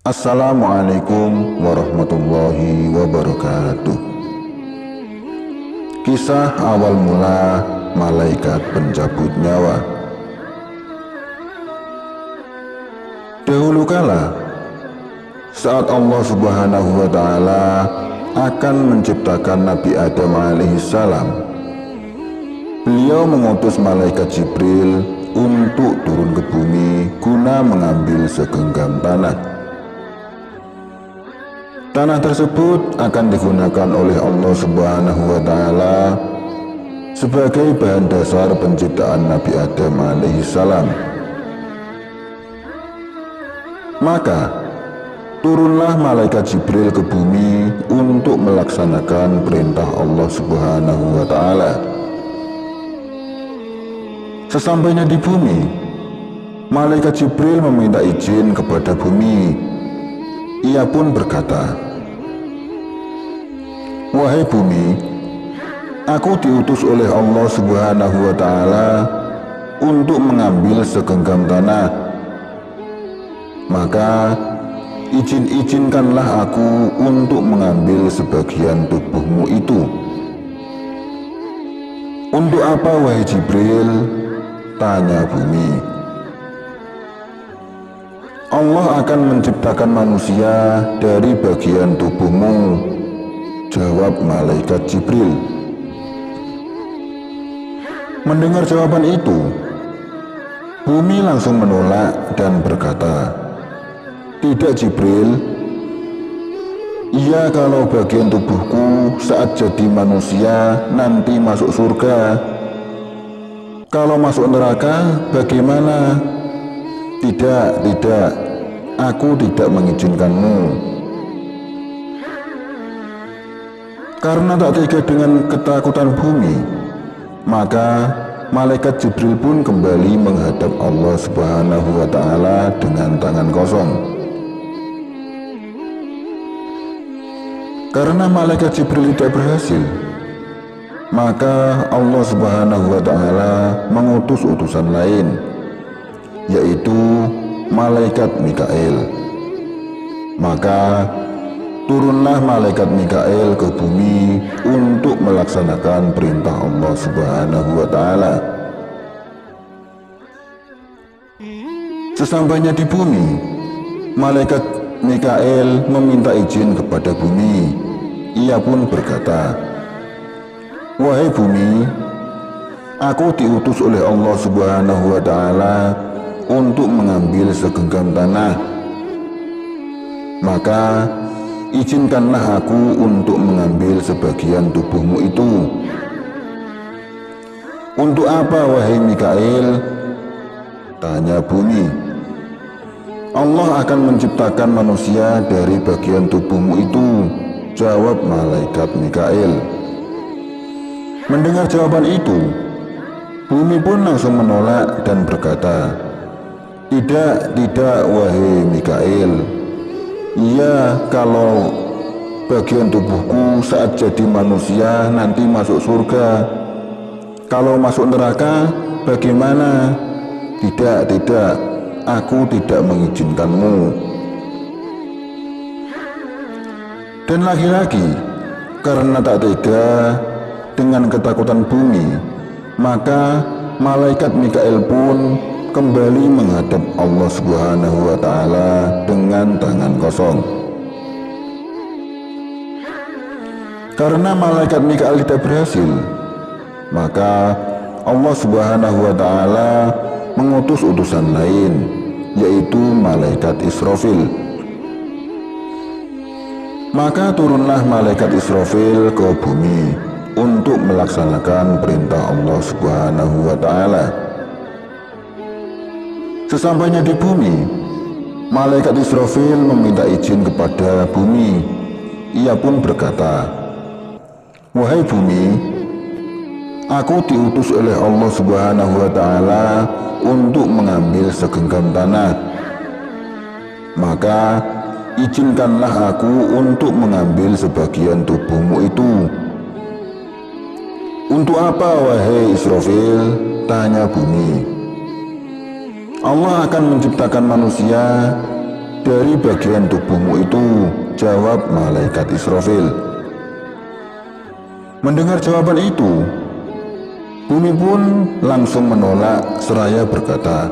Assalamualaikum warahmatullahi wabarakatuh. Kisah awal mula malaikat pencabut nyawa. Dahulu kala, saat Allah Subhanahu wa Ta'ala akan menciptakan Nabi Adam alaihissalam, beliau mengutus malaikat Jibril untuk turun ke bumi guna mengambil segenggam tanah. Tanah tersebut akan digunakan oleh Allah Subhanahu wa Ta'ala sebagai bahan dasar penciptaan Nabi Adam alaihissalam. Maka turunlah malaikat Jibril ke bumi untuk melaksanakan perintah Allah Subhanahu wa Ta'ala. Sesampainya di bumi, malaikat Jibril meminta izin kepada bumi. Ia pun berkata, "Wahai bumi, aku diutus oleh Allah Subhanahu wa Ta'ala untuk mengambil segenggam tanah. Maka izinkanlah aku untuk mengambil sebagian tubuhmu itu." "Untuk apa, wahai Jibril?" tanya bumi. "Allah akan menciptakan manusia dari bagian tubuhmu," jawab malaikat Jibril. Mendengar jawaban itu, bumi langsung menolak dan berkata, "Tidak, Jibril. Iya, kalau bagian tubuhku saat jadi manusia nanti masuk surga. Kalau masuk neraka bagaimana?" Tidak, aku tidak mengizinkanmu." Karena tak tega dengan ketakutan bumi, maka malaikat Jibril pun kembali menghadap Allah Subhanahu wa Ta'ala dengan tangan kosong. Karena malaikat Jibril tidak berhasil, maka Allah Subhanahu wa Ta'ala mengutus utusan lain, yaitu malaikat Mikail. Maka turunlah malaikat Mikail ke bumi untuk melaksanakan perintah Allah Subhanahu wa Ta'ala. Sesampainya di bumi, malaikat Mikail meminta izin kepada bumi. Ia pun berkata, "Wahai bumi, aku diutus oleh Allah Subhanahu wa Ta'ala untuk mengambil segenggam tanah. Maka izinkanlah aku untuk mengambil sebagian tubuhmu itu." "Untuk apa, wahai Mikail?" tanya bumi. "Allah akan menciptakan manusia dari bagian tubuhmu itu," jawab malaikat Mikail. Mendengar jawaban itu, bumi pun langsung menolak dan berkata, Tidak, wahai Mikail. Iya, kalau bagian tubuhku saat jadi manusia nanti masuk surga. Kalau masuk neraka bagaimana? Tidak, aku tidak mengizinkanmu." Dan lagi-lagi, karena tak tega dengan ketakutan bumi, maka malaikat Mikail pun kembali menghadap Allah Subhanahu wa Ta'ala dengan tangan kosong. Karena malaikat Mikail tidak berhasil, maka Allah Subhanahu wa Ta'ala mengutus utusan lain, yaitu malaikat Israfil. Maka turunlah malaikat Israfil ke bumi untuk melaksanakan perintah Allah Subhanahu wa Ta'ala. Sesampainya di bumi, malaikat Israfil meminta izin kepada bumi. Ia pun berkata, "Wahai bumi, aku diutus oleh Allah Subhanahu wa Ta'ala untuk mengambil segenggam tanah. Maka izinkanlah aku untuk mengambil sebagian tubuhmu itu." "Untuk apa, wahai Israfil?" tanya bumi. "Allah akan menciptakan manusia dari bagian tubuhmu itu, jawab malaikat Israfil. Mendengar jawaban itu, bumi pun langsung menolak seraya berkata,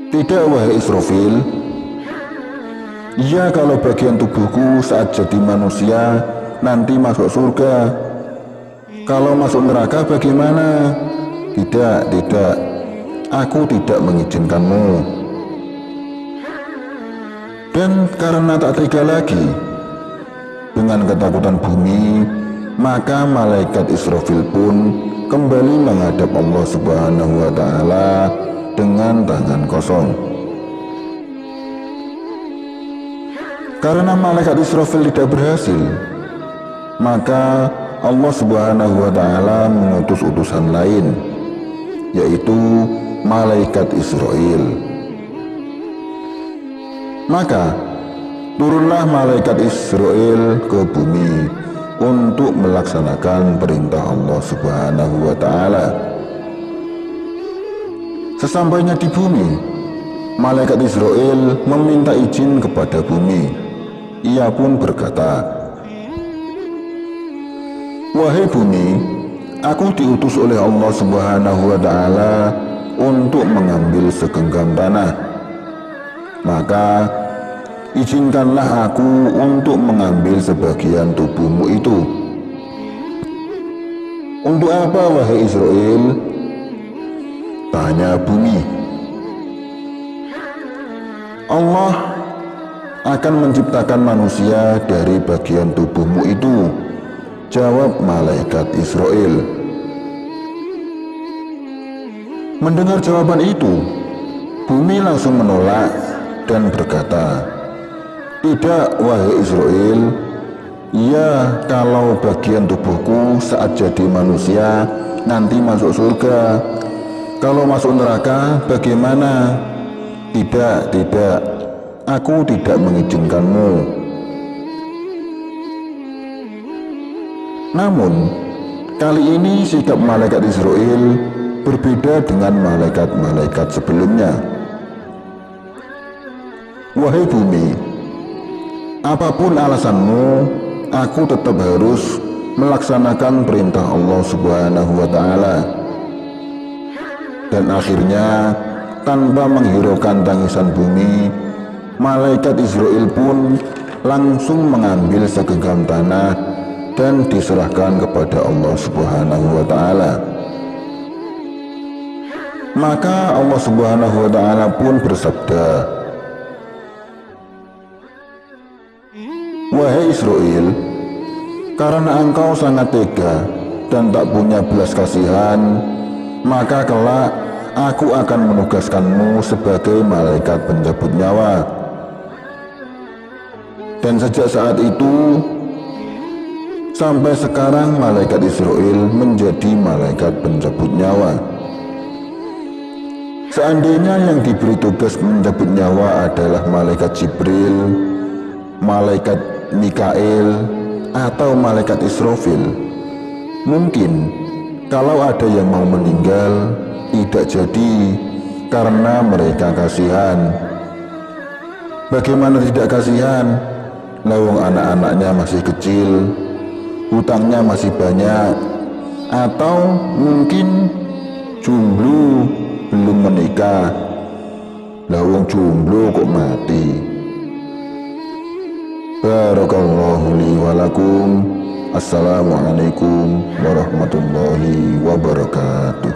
"Tidak, wahai Israfil. Ya, kalau bagian tubuhku saat jadi manusia nanti masuk surga. Kalau masuk neraka bagaimana? Tidak, aku tidak mengizinkanmu." Dan karena tak tega lagi dengan ketakutan bumi, maka malaikat Israfil pun kembali menghadap Allah Subhanahu wa Ta'ala dengan tangan kosong. Karena malaikat Israfil tidak berhasil, maka Allah Subhanahu wa Ta'ala mengutus utusan lain, yaitu malaikat Israil. Maka turunlah malaikat Israil ke bumi untuk melaksanakan perintah Allah Subhanahu wa Ta'ala. Sesampainya di bumi, malaikat Israil meminta izin kepada bumi. Ia pun berkata, "Wahai bumi, aku diutus oleh Allah Subhanahu wa Ta'ala untuk mengambil segenggam tanah. Maka izinkanlah aku untuk mengambil sebagian tubuhmu itu." "Untuk apa, wahai Israil?" tanya bumi. "Allah akan menciptakan manusia dari bagian tubuhmu itu," jawab malaikat Israil. Mendengar jawaban itu, bumi langsung menolak dan berkata, "Tidak, wahai Israil. Ya, kalau bagian tubuhku saat jadi manusia nanti masuk surga. Kalau masuk neraka bagaimana?" Tidak, aku tidak mengizinkanmu." Namun, kali ini sikap malaikat Israil berbeda dengan malaikat-malaikat sebelumnya. "Wahai bumi, apapun alasanmu, aku tetap harus melaksanakan perintah Allah Subhanahu wa Ta'ala." Dan akhirnya, tanpa menghiraukan tangisan bumi, malaikat Israil pun langsung mengambil segenggam tanah dan diserahkan kepada Allah Subhanahu wa Ta'ala. Maka Allah Subhanahu wa Ta'ala pun bersabda, "Wahai Israil, karena engkau sangat tega dan tak punya belas kasihan, maka kelak aku akan menugaskanmu sebagai malaikat pencabut nyawa." Dan sejak saat itu sampai sekarang malaikat Israil menjadi malaikat pencabut nyawa. Seandainya yang diberi tugas mencabut nyawa adalah malaikat Jibril, malaikat Mikail, atau malaikat Israfil, mungkin kalau ada yang mau meninggal tidak jadi karena mereka kasihan. Bagaimana tidak kasihan? Lawang anak-anaknya masih kecil, hutangnya masih banyak, atau mungkin jomblo belum menikah. Lawang jomblo kok mati. Barakallahu li walakum. Assalamualaikum warahmatullahi wabarakatuh.